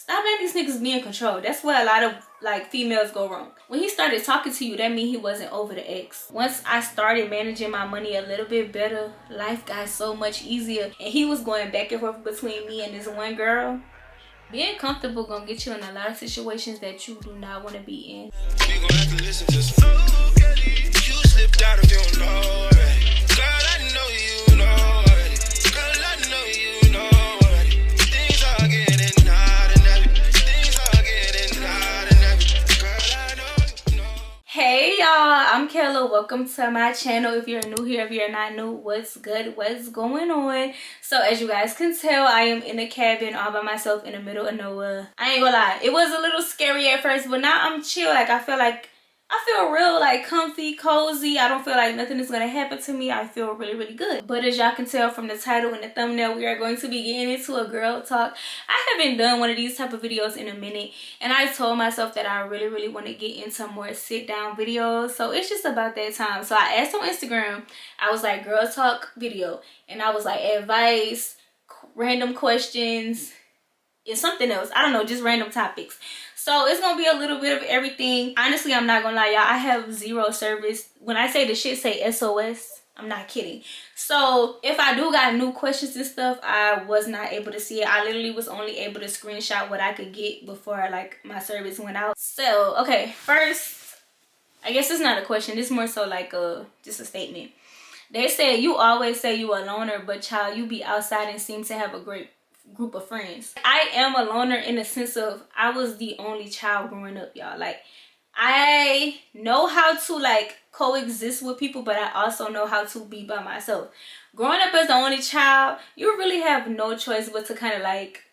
Stop letting these niggas be in control. That's where a lot of like females go wrong. When he started talking to you, that means he wasn't over the ex. Once I started managing my money a little bit better, life got so much easier. And he was going back and forth between me and this one girl. Being comfortable gonna get you in a lot of situations that you do not want to be in. You gonna have to listen to some you slipped out if you don't know already. Girl, I know you know already. Girl, I know you know already. Things are getting hot and heavy. Things are getting hot and heavy. Girl, I know you know. Hey y'all, I'm Kayla. Welcome to my channel. If you're new here, if you're not new, what's good, what's going on? So as you guys can tell, I am in a cabin all by myself in the middle of nowhere. I ain't gonna lie, it was a little scary at first, but now I'm chill. Like I feel real like comfy, cozy. I don't feel like nothing is gonna happen to me. I feel really, really good. But as y'all can tell from the title and the thumbnail, we are going to be getting into a girl talk. I haven't done one of these type of videos in a minute, and I told myself that I really, really want to get into more sit down videos. So it's just about that time. So I asked on Instagram, I was like, girl talk video, and I was like, advice, random questions, and something else. I don't know, just random topics. So it's gonna be a little bit of everything. Honestly, I'm not gonna lie, y'all, I have zero service. When I say the shit say SOS, I'm not kidding. So if I do got new questions and stuff, I was not able to see it. I literally was only able to screenshot what I could get before like my service went out. So okay, first, I guess it's not a question, it's more so like just a statement. They said you always say you a loner, but child, you be outside and seem to have a great group of friends. I am a loner in the sense of I was the only child growing up, y'all. Like I know how to like coexist with people, but I also know how to be by myself. Growing up as the only child, you really have no choice but to kind of like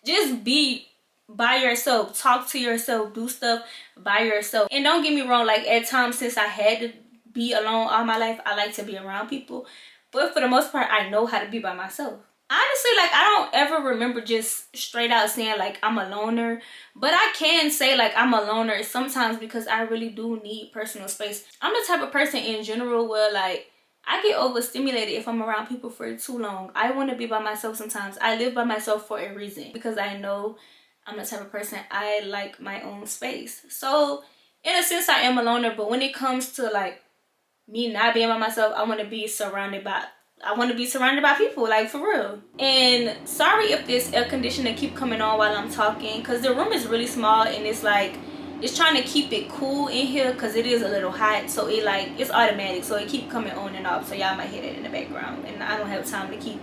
just be by yourself, talk to yourself, do stuff by yourself. And don't get me wrong, like at times since I had to be alone all my life, I like to be around people, but for the most part I know how to be by myself. Honestly, like I don't ever remember just straight out saying like I'm a loner, but I can say like I'm a loner sometimes because I really do need personal space. I'm the type of person in general where like I get overstimulated if I'm around people for too long. I want to be by myself sometimes. I live by myself for a reason because I know I'm the type of person, I like my own space. So in a sense I am a loner, but when it comes to like me not being by myself, I want to be surrounded by people, like for real. And sorry if this air conditioner keep coming on while I'm talking, because the room is really small and it's like it's trying to keep it cool in here because it is a little hot. So it like it's automatic, so it keep coming on and off, so y'all might hear that in the background, and I don't have time to keep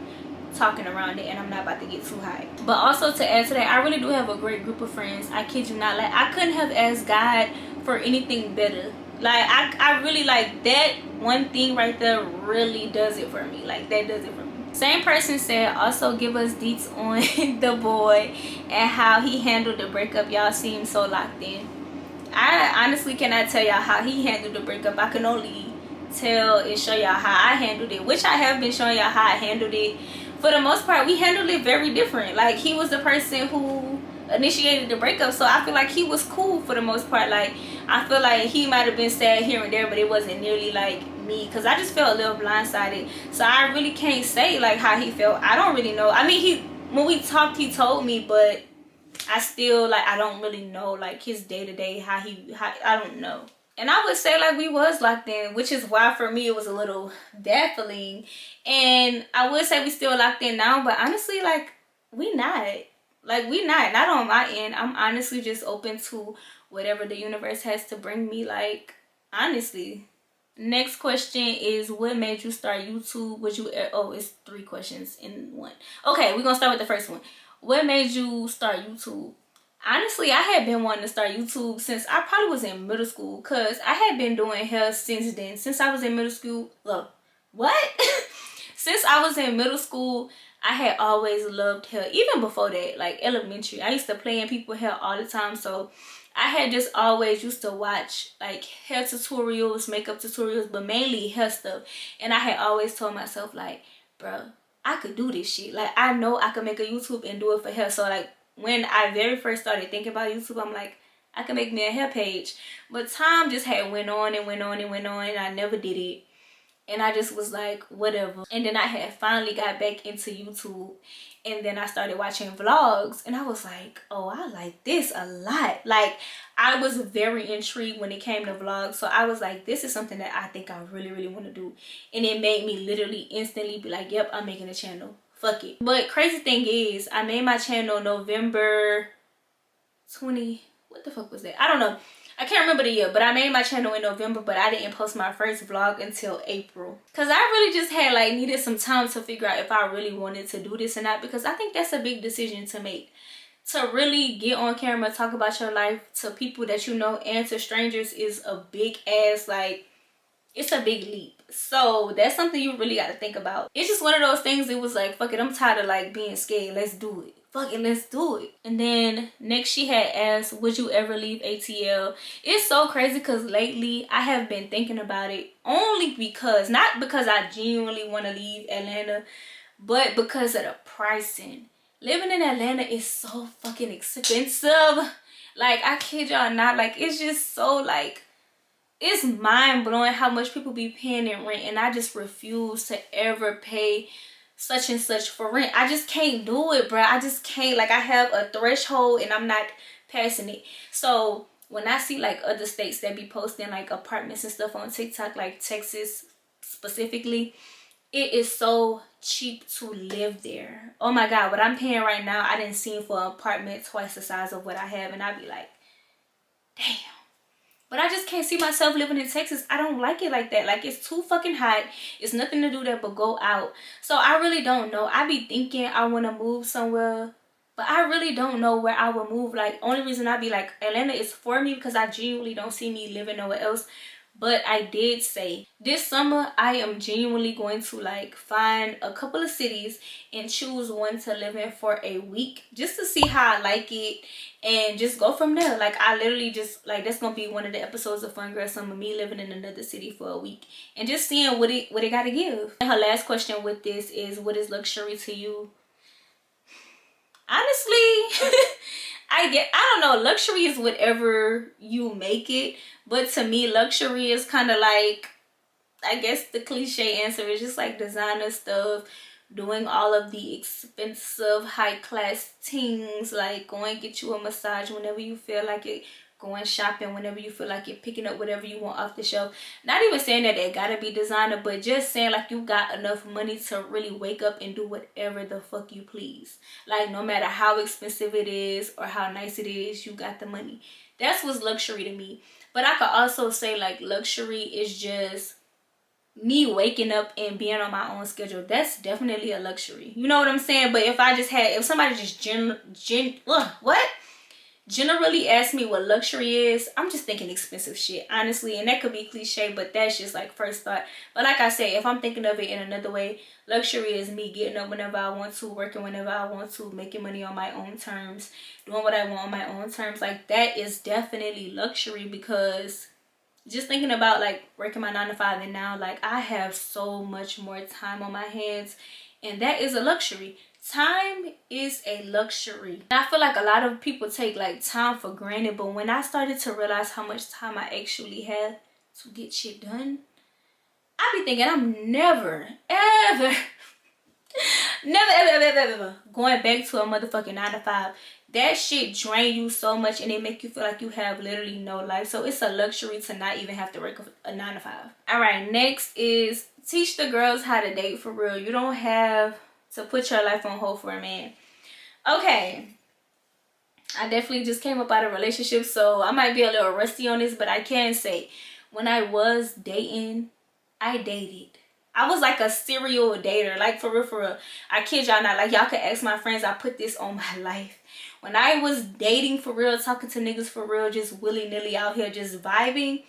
talking around it, and I'm not about to get too high. But also to add to that, I really do have a great group of friends. I kid you not, like I couldn't have asked God for anything better. Like I really like that one thing right there really does it for me. Like that does it for me. Same person said also give us deets on the boy and how he handled the breakup. Y'all seem so locked in. I honestly cannot tell y'all how he handled the breakup. I can only tell and show y'all how I handled it, which I have been showing y'all how I handled it. For the most part, we handled it very different. Like he was the person who initiated the breakup, so I feel like he was cool for the most part. Like I feel like he might have been sad here and there, but it wasn't nearly like me, because I just felt a little blindsided. So I really can't say like how he felt. I don't really know. I mean, when we talked, he told me, but I still like I don't really know like his day-to-day how I don't know. And I would say like we was locked in, which is why for me it was a little baffling. And I would say we still locked in now, but honestly like we not. Like we not on my end. I'm honestly just open to whatever the universe has to bring me, like honestly. Next question is, what made you start YouTube? It's 3 questions in one. Okay, we're gonna start with the first one. What made you start YouTube? Honestly, I had been wanting to start YouTube since I probably was in middle school, because I had been doing hair since then. Since I was in middle school, since I was in middle school, I had always loved hair. Even before that, like elementary, I used to play in people's hair all the time. So I had just always used to watch like hair tutorials, makeup tutorials, but mainly hair stuff. And I had always told myself like, bro, I could do this shit. Like I know I could make a YouTube and do it for hair. So like when I very first started thinking about YouTube, I'm like, I could make me a hair page. But time just had went on and went on and went on, and I never did it. And I just was like, whatever. And then I had finally got back into YouTube. And then I started watching vlogs and I was like, oh, I like this a lot. Like, I was very intrigued when it came to vlogs. So I was like, this is something that I think I really want to do. And it made me literally instantly be like, yep, I'm making a channel. Fuck it. But crazy thing is, I made my channel November 20, what the fuck was that? I don't know. I can't remember the year, but I made my channel in November, but I didn't post my first vlog until April. Because I really just had like needed some time to figure out if I really wanted to do this or not, because I think that's a big decision to make. To really get on camera, talk about your life to people that you know and to strangers is a big ass, like, it's a big leap. So that's something you really got to think about. It's just one of those things. It was like, fuck it, I'm tired of like being scared. Let's do it. Fuck it, let's do it. And then next she had asked, would you ever leave ATL? It's so crazy because lately I have been thinking about it, only because, not because I genuinely want to leave Atlanta, but because of the pricing. Living in Atlanta is so fucking expensive. Like, I kid y'all not. Like, it's just so like, it's mind-blowing how much people be paying in rent, and I just refuse to ever pay such and such for rent. I just can't do it, bro. I just can't. Like, I have a threshold and I'm not passing it. So when I see like other states that be posting like apartments and stuff on TikTok, like Texas specifically, it is so cheap to live there. Oh my god, what I'm paying right now, I didn't see for an apartment twice the size of what I have, and I'd be like, damn. But I just can't see myself living in Texas. I don't like it like that. Like, it's too fucking hot. It's nothing to do there but go out. So I really don't know. I be thinking I want to move somewhere, but I really don't know where I would move. Like, only reason I be like, Atlanta is for me because I genuinely don't see me living nowhere else. But I did say this summer I am genuinely going to like find a couple of cities and choose one to live in for a week, just to see how I like it and just go from there. Like, I literally just like, that's gonna be one of the episodes of Fun Girl Summer, me living in another city for a week and just seeing what it gotta give. And her last question with this is, what is luxury to you? Honestly, I don't know. Luxury is whatever you make it. But to me, luxury is kind of like, I guess the cliche answer is just like designer stuff, doing all of the expensive high class things, like going get you a massage whenever you feel like it, going shopping whenever you feel like it, picking up whatever you want off the shelf. Not even saying that it gotta be designer, but just saying like you got enough money to really wake up and do whatever the fuck you please. Like, no matter how expensive it is or how nice it is, you got the money. That's what's luxury to me. But I could also say like luxury is just me waking up and being on my own schedule. That's definitely a luxury. You know what I'm saying? But if I just had, if somebody just generally ask me what luxury is, I'm just thinking expensive shit, honestly. And that could be cliche, but that's just like first thought. But like I say, if I'm thinking of it in another way, luxury is me getting up whenever I want to, working whenever I want to, making money on my own terms, doing what I want on my own terms. Like, that is definitely luxury, because just thinking about like working my 9 to 5 and now, like, I have so much more time on my hands, and that is a luxury. Time is a luxury. And I feel like a lot of people take like time for granted, but when I started to realize how much time I actually have to get shit done, I be thinking I'm never ever going back to a motherfucking 9 to 5. That shit drain you so much, and it make you feel like you have literally no life. So it's a luxury to not even have to work a 9 to 5. All right, next is teach the girls how to date for real. You don't have to put your life on hold for a man. Okay, I definitely just came up out of a relationship, so I might be a little rusty on this, but I can say when I was dating, I dated. I was like a serial dater, like for real, for real. I kid y'all not. Like, y'all could ask my friends, I put this on my life. When I was dating for real, talking to niggas for real, just willy-nilly out here just vibing,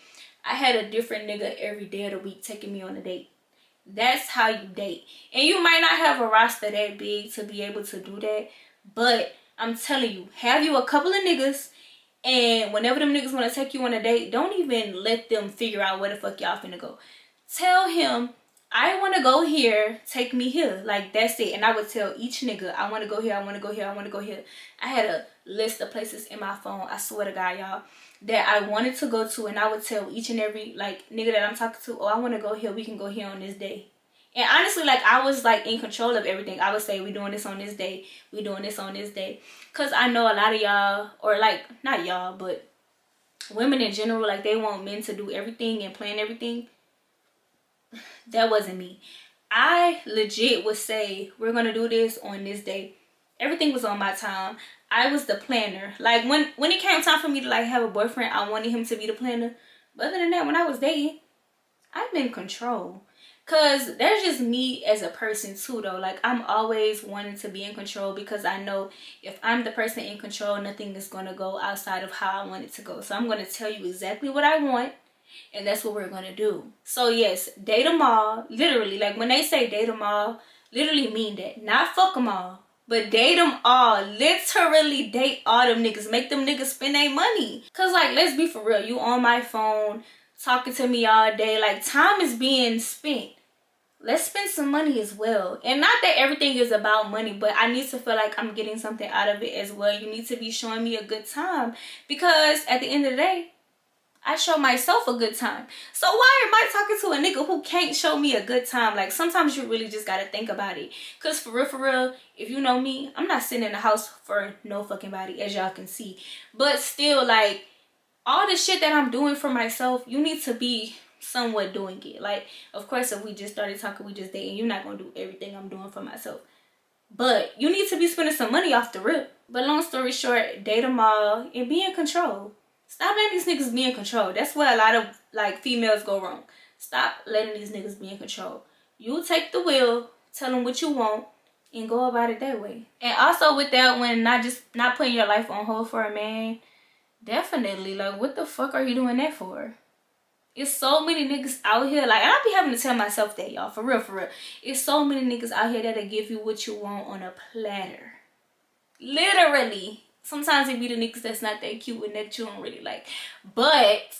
I had a different nigga every day of the week taking me on a date. That's how you date. And you might not have a roster that big to be able to do that, but I'm telling you, have you a couple of niggas, and whenever them niggas want to take you on a date, don't even let them figure out where the fuck y'all finna go. Tell him, I want to go here, take me here. Like, that's it. And I would tell each nigga, I want to go here, I want to go here, I want to go here. I had a list of places in my phone, I swear to God, y'all, that I wanted to go to, and I would tell each and every like nigga that I'm talking to, oh, I want to go here, we can go here on this day. And honestly, like, I was like in control of everything. I would say, we doing this on this day, we doing this on this day, because I know a lot of y'all, or like, not y'all, but women in general, like, they want men to do everything and plan everything. That wasn't me. I legit would say, we're gonna do this on this day. Everything was on my time. I was the planner. Like, when it came time for me to like have a boyfriend, I wanted him to be the planner. But other than that, when I was dating, I'm in control. Cause there's just me as a person too though. Like, I'm always wanting to be in control, because I know if I'm the person in control, nothing is gonna go outside of how I want it to go. So I'm gonna tell you exactly what I want, and that's what we're gonna do. So yes, date them all. Literally, like, when they say date them all, literally mean that. Not fuck them all, but date them all. Literally date all them niggas. Make them niggas spend their money. Cause like, let's be for real. You on my phone talking to me all day. Like, time is being spent. Let's spend some money as well. And not that everything is about money, but I need to feel like I'm getting something out of it as well. You need to be showing me a good time, because at the end of the day, I show myself a good time. So why am I talking to a nigga who can't show me a good time? Like, sometimes you really just gotta think about it. Cause for real, if you know me, I'm not sitting in the house for no fucking body, as y'all can see. But still, like, all the shit that I'm doing for myself, you need to be somewhat doing it. Like, of course, if we just started talking, we just dating, you're not gonna do everything I'm doing for myself. But you need to be spending some money off the rip. But long story short, date them all and be in control. Stop letting these niggas be in control. That's where a lot of like females go wrong. Stop letting these niggas be in control. You take the wheel, tell them what you want, and go about it that way. And also with that one, not putting your life on hold for a man. Definitely, like, what the fuck are you doing that for? It's so many niggas out here, like, and I be having to tell myself that, y'all, for real. It's so many niggas out here that'll give you what you want on a platter. Literally. Sometimes it be the niggas that's not that cute and that you don't really like. But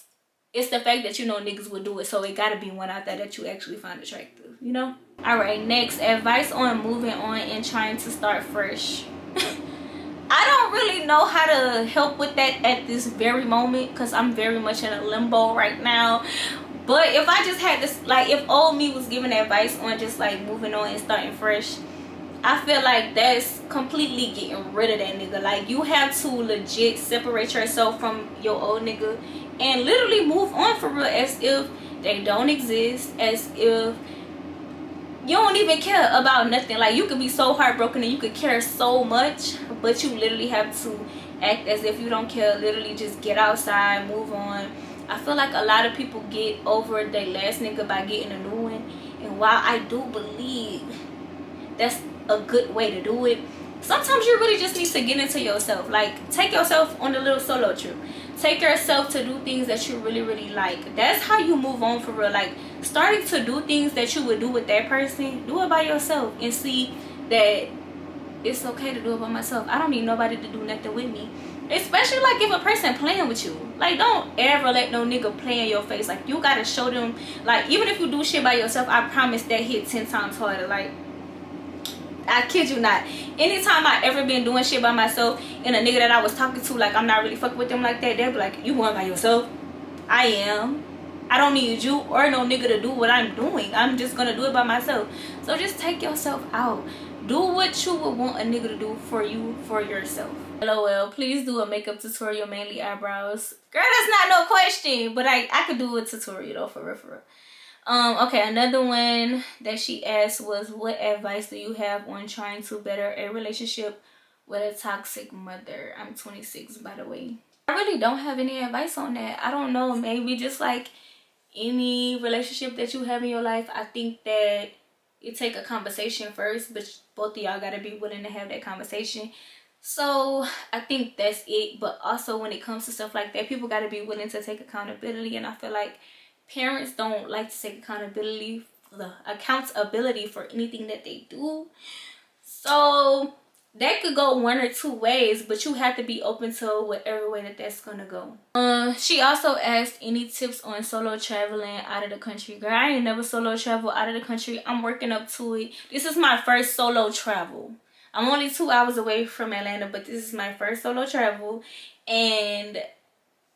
it's the fact that you know niggas would do it, so it gotta be one out there that you actually find attractive, you know? Alright, next, advice on moving on and trying to start fresh. I don't really know how to help with that at this very moment, because I'm very much in a limbo right now. But if I just had this, like, if old me was giving advice on just like moving on and starting fresh, I feel like that's completely getting rid of that nigga. Like, you have to legit separate yourself from your old nigga and literally move on for real, as if they don't exist, as if you don't even care about nothing. Like, you could be so heartbroken and you could care so much, but you literally have to act as if you don't care. Literally just get outside, move on. I feel like a lot of people get over their last nigga by getting a new one, and while I do believe that's a good way to do it, sometimes you really just need to get into yourself. Like, take yourself on a little solo trip. Take yourself to do things that you really like. That's how you move on for real. Like, starting to do things that you would do with that person, do it by yourself and see that it's okay to do it by myself. I don't need nobody to do nothing with me. Especially like if a person playing with you. Like, don't ever let no nigga play in your face. Like, you gotta show them, like, even if you do shit by yourself, I promise that hit 10 times harder. Like, I kid you not. Anytime I ever been doing shit by myself and a nigga that I was talking to, like, I'm not really fucking with them like that, they'll be like, you going by yourself? I am. I don't need you or no nigga to do what I'm doing. I'm just gonna do it by myself. So just take yourself out. Do what you would want a nigga to do for you, for yourself. LOL, please do a makeup tutorial, mainly eyebrows. Girl, that's not no question, but I could do a tutorial though, for real. Okay, another one that she asked was, what advice do you have on trying to better a relationship with a toxic mother? I'm 26, by the way. I really don't have any advice on that. I don't know, maybe just like any relationship that you have in your life, I think that it take a conversation first, but both of y'all gotta be willing to have that conversation. So I think that's it. But also when it comes to stuff like that, people gotta be willing to take accountability, and I feel like parents don't like to take accountability for anything that they do. So that could go one or two ways, but you have to be open to whatever way that's gonna go. She also asked any tips on solo traveling out of the country. Girl, I ain't never solo travel out of the country. I'm working up to it. This is my first solo travel. I'm only 2 hours away from Atlanta, but this is my first solo travel, and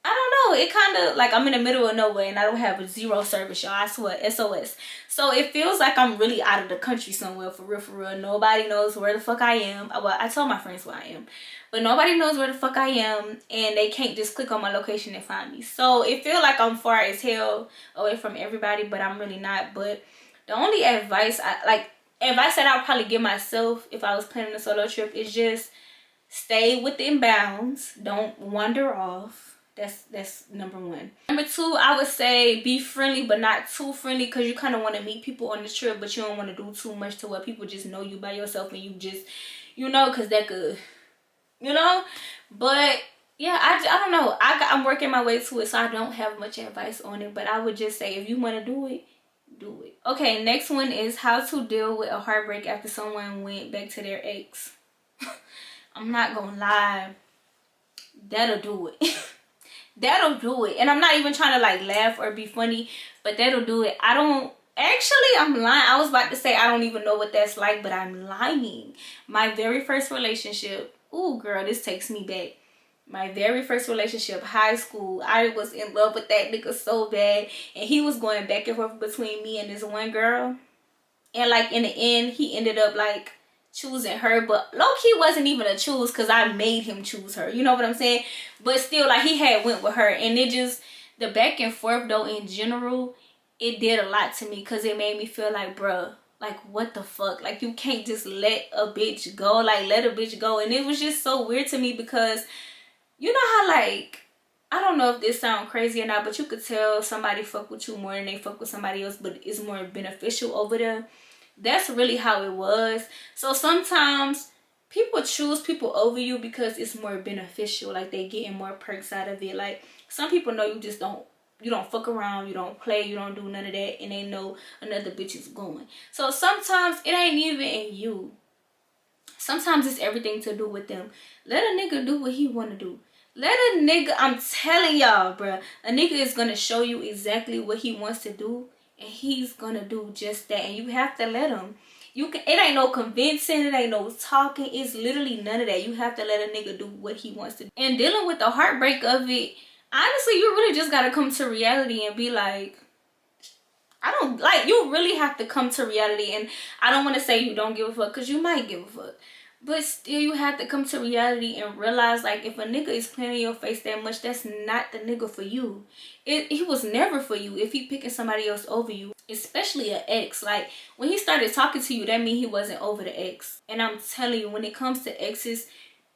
I don't know, it kind of like I'm in the middle of nowhere and I don't have a zero service, y'all. I swear, SOS. So it feels like I'm really out of the country somewhere, for real, for real. Nobody knows where the fuck I am. Well, I told my friends where I am, but nobody knows where the fuck I am, and they can't just click on my location and find me. So it feels like I'm far as hell away from everybody, but I'm really not. But the only advice advice that I'll probably give myself if I was planning a solo trip is just stay within bounds. Don't wander off. That's number one. Number two, I would say be friendly, but not too friendly, because you kind of want to meet people on the trip, but you don't want to do too much to where people just know you by yourself and you just, you know, because that could, you know. But yeah, I don't know. I'm working my way to it, so I don't have much advice on it, but I would just say if you want to do it, do it. Okay, next one is how to deal with a heartbreak after someone went back to their ex. I'm not gonna lie, that'll do it. That'll do it. And I'm not even trying to like laugh or be funny, but that'll do it. I'm lying. I was about to say I don't even know what that's like, but I'm lying. My very first relationship, ooh girl, this takes me back. My very first relationship, high school, I was in love with that nigga so bad, and he was going back and forth between me and this one girl, and like in the end he ended up like choosing her, but low-key wasn't even a choose because I made him choose her, you know what I'm saying? But still, like, he had went with her, and it just, the back and forth though in general, it did a lot to me, because it made me feel like, bruh, like, what the fuck? Like, you can't just let a bitch go, like, let a bitch go. And it was just so weird to me, because you know how, like, I don't know if this sounds crazy or not, but you could tell somebody fuck with you more than they fuck with somebody else, but it's more beneficial over there. That's really how it was. So sometimes people choose people over you because it's more beneficial, like they getting more perks out of it. Like some people know you just don't, you don't fuck around, you don't play, you don't do none of that, and they know another bitch is going. So sometimes it ain't even in you. Sometimes it's everything to do with them. Let a nigga do what he want to do. Let a nigga, I'm telling y'all, bruh, a nigga is gonna show you exactly what he wants to do, and he's gonna do just that, and you have to let him. It ain't no convincing, it ain't no talking, it's literally none of that. You have to let a nigga do what he wants to do. And dealing with the heartbreak of it, honestly, you really just gotta come to reality and be like, you really have to come to reality. And I don't want to say you don't give a fuck, because you might give a fuck, but still you have to come to reality and realize, like, if a nigga is playing in your face that much, that's not the nigga for you. He was never for you if he picking somebody else over you, especially an ex. Like, when he started talking to you, that means he wasn't over the ex. And I'm telling you, when it comes to exes,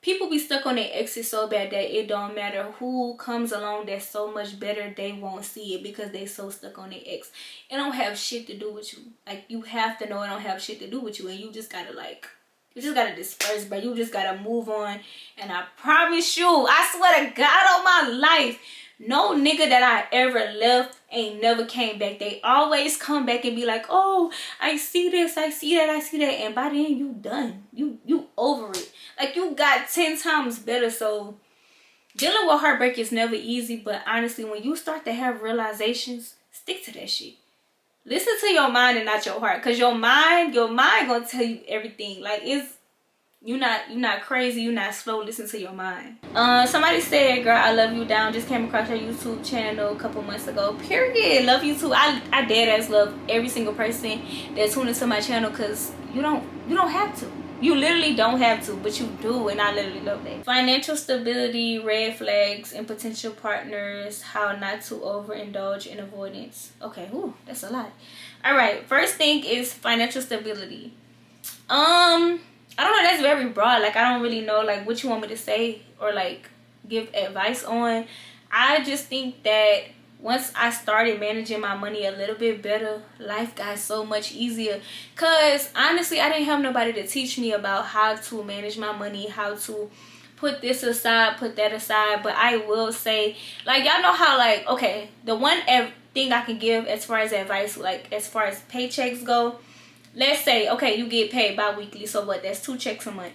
people be stuck on their exes so bad that it don't matter who comes along that's so much better, they won't see it because they so stuck on their ex. It don't have shit to do with you. Like, you have to know it don't have shit to do with you, and you just gotta, like, you just gotta disperse, but you just gotta move on. And I promise you, I swear to God on my life, no nigga that I ever left ain't never came back. They always come back and be like, oh, I see this, I see that, I see that. And by then, you done. You over it. Like, you got 10 times better. So dealing with heartbreak is never easy, but honestly, when you start to have realizations, stick to that shit. Listen to your mind and not your heart, because your mind gonna tell you everything. Like, you're not crazy, you're not slow. Listen to your mind. Somebody said, girl, I love you down, just came across your YouTube channel a couple months ago. Period. Love you too. I dead ass love every single person that tuned into my channel, because you don't have to. You literally don't have to, but you do, and I literally love that. Financial stability, red flags, and potential partners, how not to overindulge in avoidance. Okay, ooh, that's a lot. All right, first thing is financial stability. I don't know, that's very broad. Like, I don't really know, like, what you want me to say or, like, give advice on. I just think that once I started managing my money a little bit better, life got so much easier. Because, honestly, I didn't have nobody to teach me about how to manage my money, how to put this aside, put that aside. But I will say, like, y'all know how, like, okay, the one thing I can give as far as advice, like, as far as paychecks go, let's say, okay, you get paid bi-weekly, so what? That's 2 checks a month.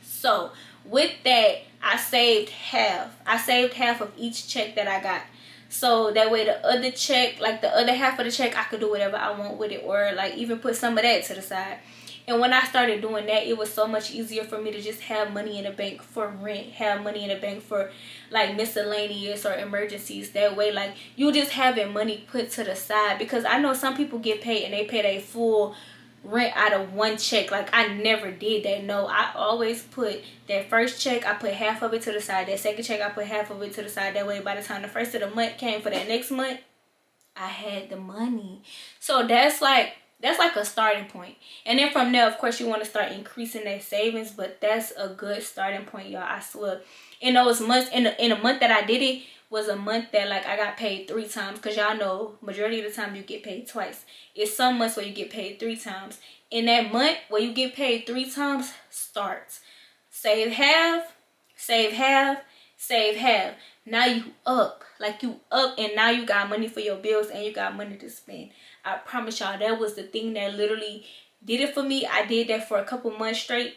So, with that, I saved half. I saved half of each check that I got. So that way the other check, like the other half of the check, I could do whatever I want with it, or like even put some of that to the side. And when I started doing that, it was so much easier for me to just have money in the bank for rent, have money in the bank for like miscellaneous or emergencies. That way, like, you just having money put to the side. Because I know some people get paid and they pay their full rent out of one check. Like, I never did that. No, I always put that first check, I put half of it to the side. That second check, I put half of it to the side. That way, by the time the first of the month came for that next month, I had the money. So that's like a starting point. And then from there, of course, you want to start increasing that savings. But that's a good starting point, y'all. I swear. In those months, in a month that I did it, was a month that like I got paid 3 times. Because y'all know, majority of the time you get paid twice. It's some months where you get paid 3 times. In that month where you get paid 3 times, start. Save half, save half, save half. Now you up. Like, you up, and now you got money for your bills and you got money to spend. I promise y'all, that was the thing that literally did it for me. I did that for a couple months straight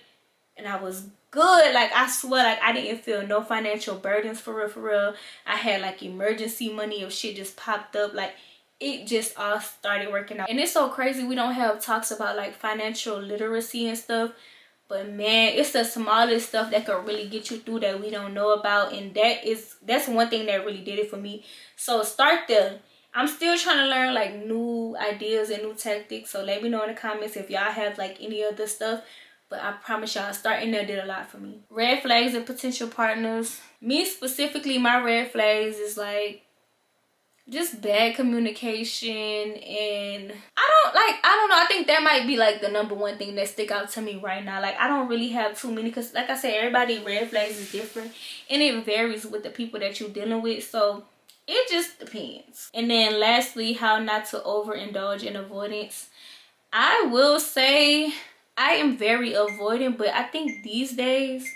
and I was good. Like, I swear, like, I didn't feel no financial burdens, for real, for real. I had like emergency money if shit just popped up. Like, it just all started working out. And it's so crazy we don't have talks about like financial literacy and stuff. But man, it's the smallest stuff that could really get you through that we don't know about. And that's one thing that really did it for me. So start there. I'm still trying to learn like new ideas and new tactics. So let me know in the comments if y'all have like any other stuff. But I promise y'all, starting there did a lot for me. Red flags and potential partners. Me specifically, my red flags is like just bad communication. And I don't know, I think that might be like the #1 thing that stick out to me right now. Like, I don't really have too many, because like I said, everybody red flags is different and it varies with the people that you're dealing with. So it just depends. And then lastly, how not to overindulge in avoidance. I will say I am very avoidant, but I think these days,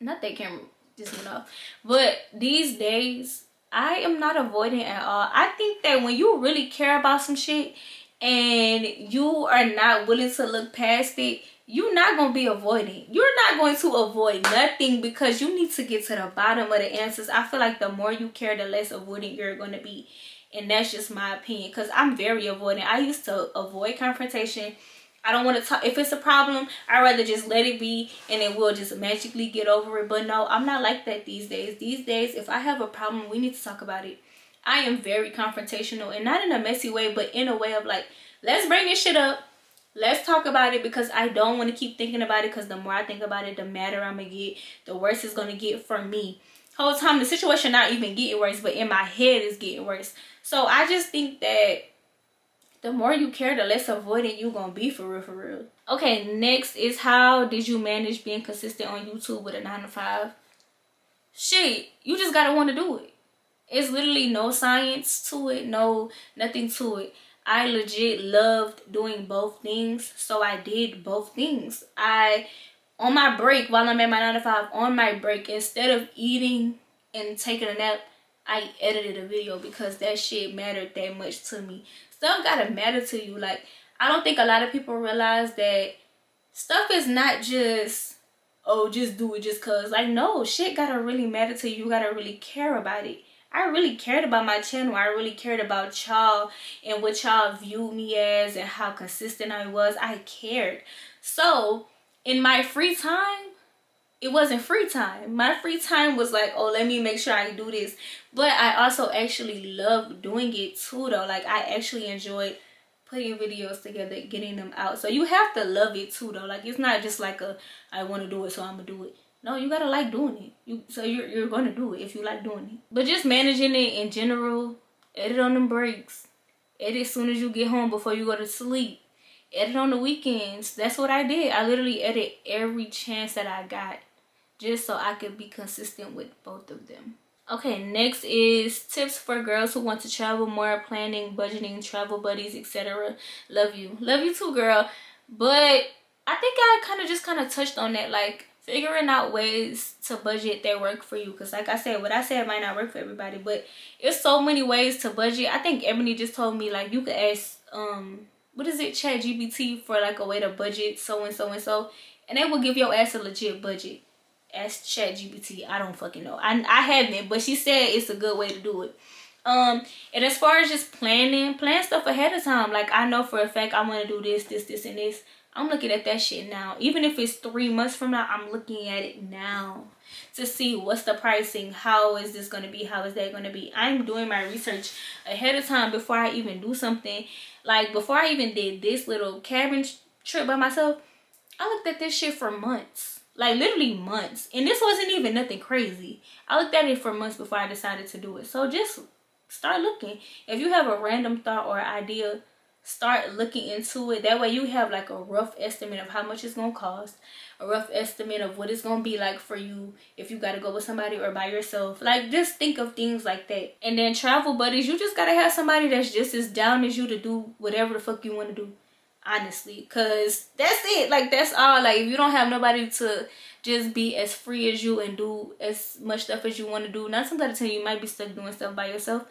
not that camera just went off, but these days I am not avoiding at all. I think that when you really care about some shit and you are not willing to look past it, you're not going to be avoiding. You're not going to avoid nothing, because you need to get to the bottom of the answers. I feel like the more you care, the less avoidant you're going to be. And that's just my opinion, because I'm very avoidant. I used to avoid confrontation. I don't want to talk. If it's a problem, I'd rather just let it be and then we'll just magically get over it. But no, I'm not like that these days. These days, if I have a problem, we need to talk about it. I am very confrontational, and not in a messy way, but in a way of like, let's bring this shit up. Let's talk about it, because I don't want to keep thinking about it, because the more I think about it, the madder I'm going to get, the worse it's going to get for me. Whole time, the situation not even getting worse, but in my head it's getting worse. So I just think that the more you care, the less avoidant you gonna be, for real, for real. Okay, next is how did you manage being consistent on YouTube with a 9-to-5? Shit, you just gotta want to do it. It's literally no science to it, nothing to it. I legit loved doing both things, so I did both things. On my break, while I'm at my 9-to-5, on my break, instead of eating and taking a nap, I edited a video, because that shit mattered that much to me. Stuff gotta matter to you. Like, I don't think a lot of people realize that stuff is not just, oh, just do it just cause. Like, no, shit gotta really matter to you. You gotta really care about it. I really cared about my channel. I really cared about y'all and what y'all viewed me as and how consistent I was. I cared. So in my free time, it wasn't free time. My free time was like, oh, let me make sure I do this. But I also actually loved doing it too, though. Like, I actually enjoyed putting videos together, getting them out. So you have to love it too, though. Like, it's not just like I want to do it, so I'm gonna do it. No, you gotta like doing it. So you're gonna do it if you like doing it. But just managing it in general, edit on them breaks, edit as soon as you get home before you go to sleep, edit on the weekends. That's what I did. I literally edit every chance that I got, just so I could be consistent with both of them. Okay, next is tips for girls who want to travel more, planning, budgeting, travel buddies, etc. Love you. Love you too, girl. But I think I kind of touched on that, like figuring out ways to budget that work for you. Because like I said, what I said might not work for everybody, but it's so many ways to budget. I think Ebony just told me, like, you could ask, what is it, ChatGPT, for like a way to budget so and so and so, and they will give your ass a legit budget. Ask ChatGPT. I don't fucking know. I haven't, but she said it's a good way to do it. And as far as just plan stuff ahead of time. Like, I know for a fact I want to do this, and this. I'm looking at that shit now. Even if it's 3 months from now, I'm looking at it now to see what's the pricing, how is this gonna be, how is that gonna be. I'm doing my research ahead of time before I even do something. Like, before I even did this little cabin trip by myself, I looked at this shit for months. Like, literally months. And this wasn't even nothing crazy. I looked at it for months before I decided to do it. So just start looking. If you have a random thought or idea, start looking into it. That way you have like a rough estimate of how much it's gonna cost, a rough estimate of what it's gonna be like for you if you gotta go with somebody or by yourself. Like, just think of things like that. And then travel buddies, you just gotta have somebody that's just as down as you to do whatever the fuck you want to do, honestly, because that's it. Like, that's all. Like, if you don't have nobody to just be as free as you and do as much stuff as you want to do, not somebody tell you might be stuck doing stuff by yourself,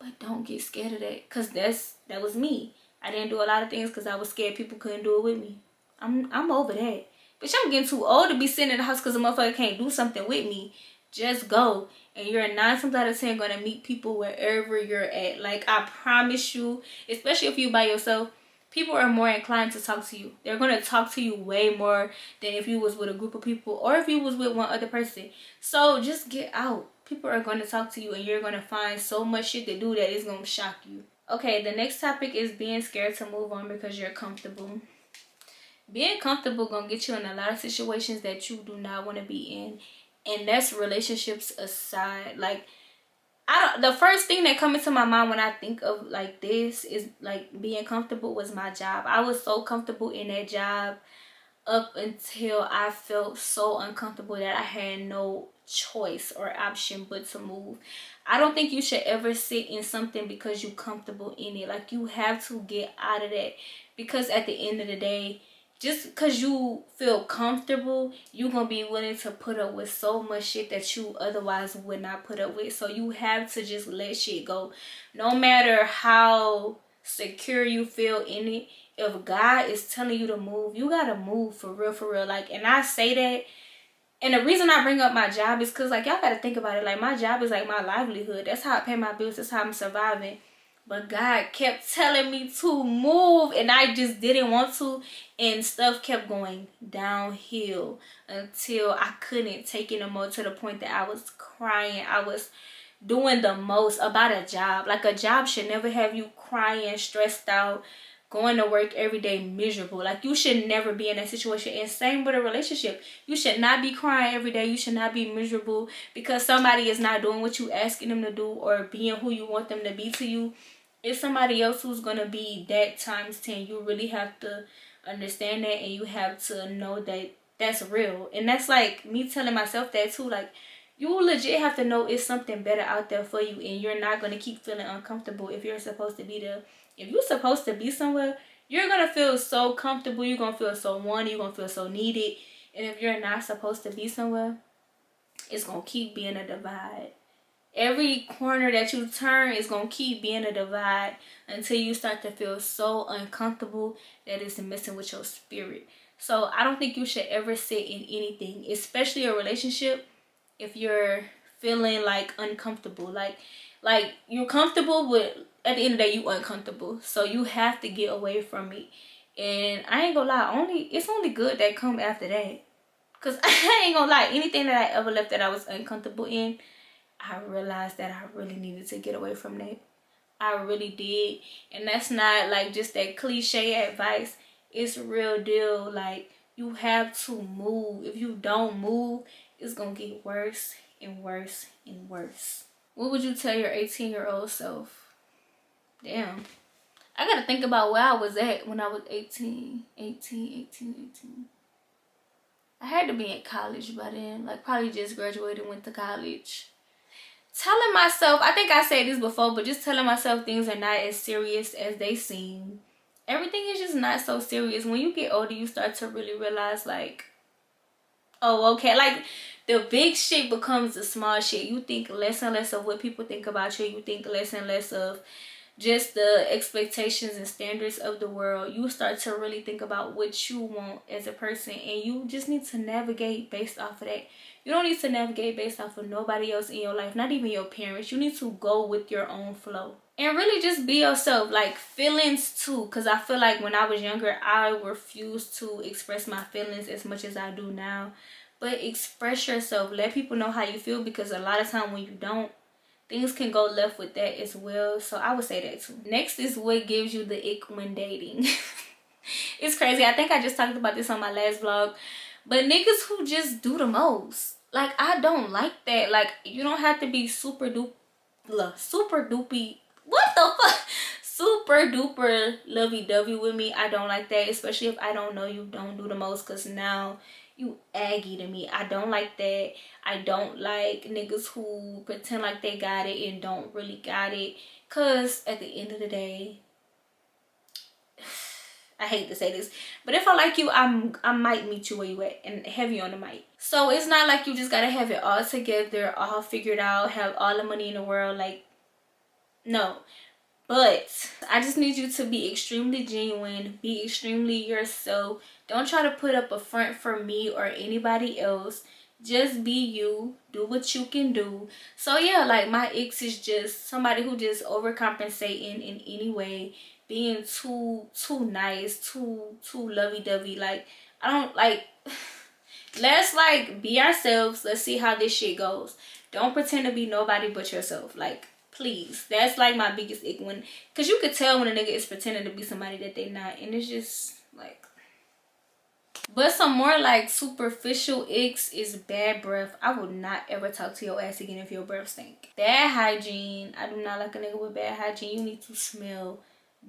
but don't get scared of that, because that was me. I didn't do a lot of things because I was scared people couldn't do it with me. I'm over that. Bitch, I'm getting too old to be sitting in the house because a motherfucker can't do something with me. Just go. And you're 9 times out of 10 going to meet people wherever you're at. Like, I promise you, especially if you by yourself, people are more inclined to talk to you. They're going to talk to you way more than if you was with a group of people or if you was with one other person. So just get out. People are going to talk to you and you're going to find so much shit to do that it's going to shock you. Okay, the next topic is being scared to move on because you're comfortable. Being comfortable gonna get you in a lot of situations that you do not want to be in. And that's relationships aside. Like, the first thing that comes into my mind when I think of like this is like being comfortable was my job. I was so comfortable in that job up until I felt so uncomfortable that I had no choice or option but to move. I don't think you should ever sit in something because you're comfortable in it. Like, you have to get out of that, because at the end of the day, just because you feel comfortable, you're gonna be willing to put up with so much shit that you otherwise would not put up with. So you have to just let shit go. No matter how secure you feel in it, if God is telling you to move, you gotta move for real. Like, and I say that, and the reason I bring up my job is because, like, y'all gotta think about it. Like, my job is like my livelihood. That's how I pay my bills. That's how I'm surviving. But God kept telling me to move, and I just didn't want to, and stuff kept going downhill until I couldn't take it no more, to the point that I was crying. I was doing the most about a job. Like, a job should never have you crying, stressed out, going to work every day miserable. Like, you should never be in that situation. And same with a relationship. You should not be crying every day. You should not be miserable because somebody is not doing what you asking them to do or being who you want them to be to you. It's somebody else who's gonna be that times 10. You really have to understand that, and you have to know that that's real. And that's like me telling myself that too. Like, you legit have to know it's something better out there for you, and you're not gonna keep feeling uncomfortable if you're supposed to be there. If you're supposed to be somewhere, you're gonna feel so comfortable. You're gonna feel so wanted. You're gonna feel so needed. And if you're not supposed to be somewhere, it's gonna keep being a divide. Every corner that you turn is going to keep being a divide until you start to feel so uncomfortable that it's messing with your spirit. So I don't think you should ever sit in anything, especially a relationship, if you're feeling like uncomfortable. Like you're comfortable, but at the end of the day, you uncomfortable. So you have to get away from it. And I ain't gonna lie, it's only good that come after that. Because I ain't gonna lie, anything that I ever left that I was uncomfortable in, I realized that I really needed to get away from that. I really did. And that's not like just that cliche advice. It's real deal. Like, you have to move. If you don't move, it's gonna get worse and worse and worse. What would you tell your 18-year-old self? Damn. I gotta think about where I was at when I was 18. I had to be in college by then. Like, probably just graduated, went to college. Telling myself, I think I said this before, but just telling myself things are not as serious as they seem. Everything is just not so serious. When you get older, you start to really realize, like, oh, okay. Like, the big shit becomes the small shit. You think less and less of what people think about you. You think less and less of just the expectations and standards of the world. You start to really think about what you want as a person, and you just need to navigate based off of that. You don't need to navigate based off of nobody else in your life, not even your parents. You need to go with your own flow and really just be yourself. Like feelings too, because I feel like when I was younger, I refused to express my feelings as much as I do now. But express yourself, let people know how you feel, because a lot of time when you don't, things can go left with that as well. So I would say that too. Next is what gives you the ick when dating. It's crazy. I think I just talked about this on my last vlog, but niggas who just do the most. Like, I don't like that. Like, you don't have to be super duper what the fuck, super duper lovey-dovey with me. I don't like that, especially if I don't know you. Don't do the most, because now you aggy to me. I don't like that. I don't like niggas who pretend like they got it and don't really got it, because at the end of the day, I hate to say this, but if I like you, I might meet you where you at and have you on the mic. So it's not like you just gotta have it all together, all figured out, have all the money in the world. Like, no. But I just need you to be extremely genuine, be extremely yourself. Don't try to put up a front for me or anybody else. Just be you, do what you can do. So yeah, like my ex is just somebody who just overcompensating in any way, being too nice, too lovey-dovey. Like, I don't like let's like be ourselves. Let's see how this shit goes. Don't pretend to be nobody but yourself. Like, please. That's like my biggest ick, when, because you could tell when a nigga is pretending to be somebody that they not, and it's just like. But some more like superficial icks is bad breath. I would not ever talk to your ass again if your breath stink. Bad hygiene. I do not like a nigga with bad hygiene. You need to smell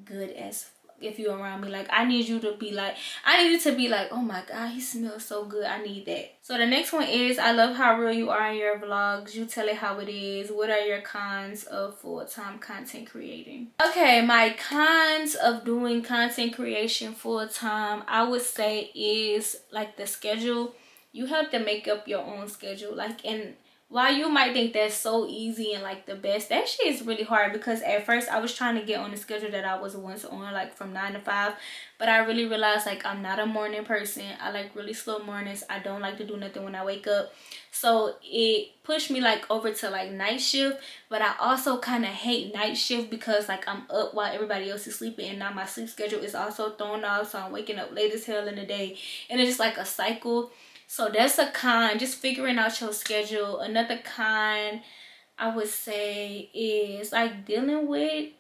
good as fuck if you're around me. Like, I need you to be like, I need you to be like, oh my god, he smells so good. I need that. So the next one is, I love how real you are in your vlogs. You tell it how it is. What are your cons of full-time content creating? Okay, my cons of doing content creation full-time, I would say, is like the schedule. You have to make up your own schedule. Like, and while you might think that's so easy and like the best, that shit is really hard, because at first I was trying to get on the schedule that I was once on, like from 9 to 5, but I really realized like I'm not a morning person. I like really slow mornings. I don't like to do nothing when I wake up, so it pushed me like over to like night shift. But I also kind of hate night shift, because like I'm up while everybody else is sleeping, and now my sleep schedule is also thrown off, so I'm waking up late as hell in the day, and it's just like a cycle. So that's a con, just figuring out your schedule. Another con I would say is like dealing with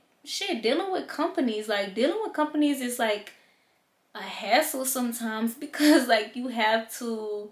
companies. Like, dealing with companies is like a hassle sometimes, because like you have to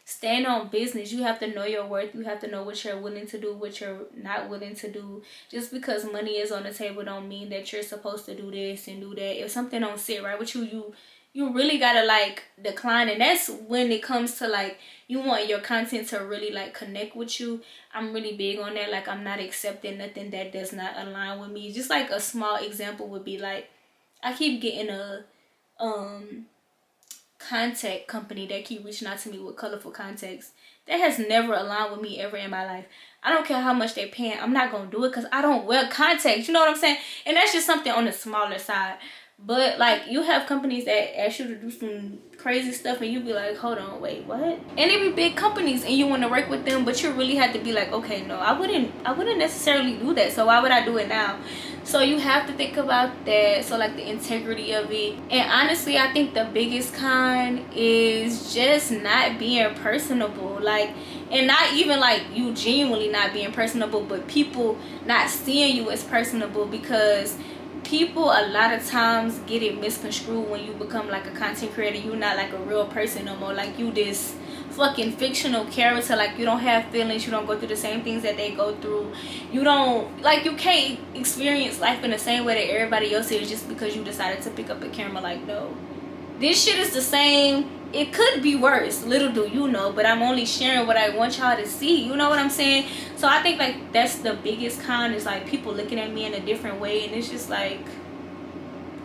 stand on business. You have to know your worth. You have to know what you're willing to do, what you're not willing to do. Just because money is on the table don't mean that you're supposed to do this and do that. If something don't sit right with you, you really gotta like decline. And that's when it comes to like, you want your content to really like connect with you. I'm really big on that. Like, I'm not accepting nothing that does not align with me. Just like a small example would be like, I keep getting a contact company that keep reaching out to me with colorful contacts that has never aligned with me ever in my life. I don't care how much they're paying. I'm not gonna do it, because I don't wear contacts. You know what I'm saying? And that's just something on the smaller side. But like, you have companies that ask you to do some crazy stuff, and you be like, hold on, wait, what? And they be big companies, and you want to work with them, but you really have to be like, okay, no, I wouldn't necessarily do that, so why would I do it now? So you have to think about that. So like the integrity of it. And honestly, I think the biggest con is just not being personable. Like, and not even like you genuinely not being personable, but people not seeing you as personable, because people a lot of times get it misconstrued when you become like a content creator. You're not like a real person no more. Like, you this fucking fictional character. Like, you don't have feelings. You don't go through the same things that they go through. You don't, like, you can't experience life in the same way that everybody else is just because you decided to pick up a camera. Like, no, this shit is the same. It could be worse, little do you know, but I'm only sharing what I want y'all to see. You know what I'm saying? So I think like that's the biggest con, is like people looking at me in a different way, and it's just like,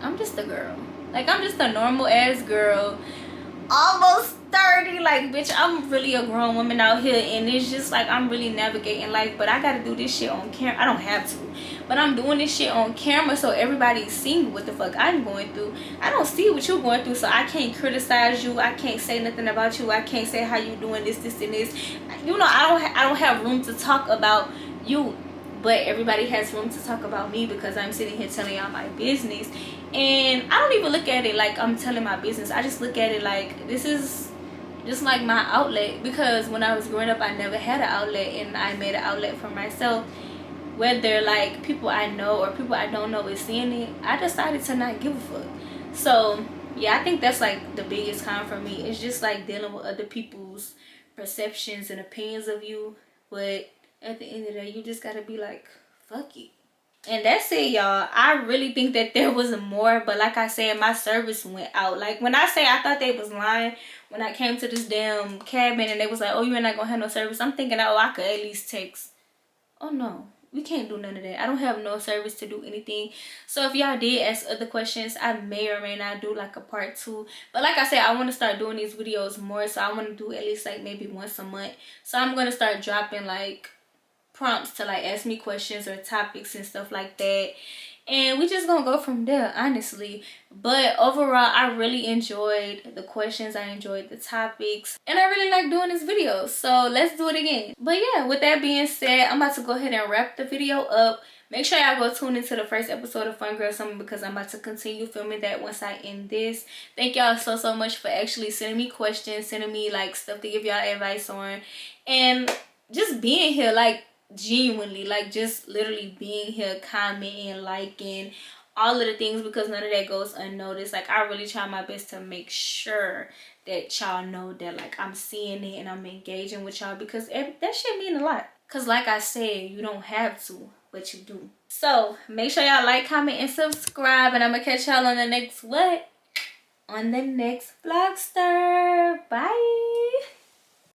I'm just a girl. Like, I'm just a normal ass girl, almost 30. Like, bitch, I'm really a grown woman out here, and it's just like I'm really navigating life, but I gotta do this shit on camera. I don't have to, but I'm doing this shit on camera so everybody's seeing what the fuck I'm going through. I don't see what you're going through, so I can't criticize you. I can't say nothing about you. I can't say how you doing this, and this. You know, I don't have room to talk about you, but everybody has room to talk about me because I'm sitting here telling y'all my business. And I don't even look at it like I'm telling my business. I just look at it like this is just like my outlet, because when I was growing up I never had an outlet, and I made an outlet for myself. Whether like people I know or people I don't know is seeing it, I decided to not give a fuck. So yeah, I think that's like the biggest con for me. It's just like dealing with other people's perceptions and opinions of you, but at the end of the day you just gotta be like, fuck it. And that's it, y'all. I really think that there was more, but like I said, my service went out. Like when I say I thought they was lying when I came to this damn cabin and they was like, oh, you're not gonna have no service, I'm thinking, oh, I could at least text. Oh no, we can't do none of that. I don't have no service to do anything. So if y'all did ask other questions, I may or may not do like a part 2. But like I said, I want to start doing these videos more, so I want to do at least like maybe once a month. So I'm gonna start dropping like prompts to like ask me questions or topics and stuff like that, and we just gonna go from there, honestly. But overall, I really enjoyed the questions, I enjoyed the topics, and I really like doing this video, so let's do it again. But yeah, with that being said, I'm about to go ahead and wrap the video up. Make sure y'all go tune into the first episode of Fun Girl Summer, because I'm about to continue filming that once I end this. Thank y'all so much for actually sending me questions, sending me like stuff to give y'all advice on, and just being here, like genuinely, like just literally being here, commenting, liking, all of the things, because none of that goes unnoticed. Like I really try my best to make sure that y'all know that like I'm seeing it and I'm engaging with y'all, because that shit mean a lot. Because like I said, you don't have to, but you do. So make sure y'all like, comment, and subscribe, and I'm gonna catch y'all on the next what? On the next vlogster. Bye.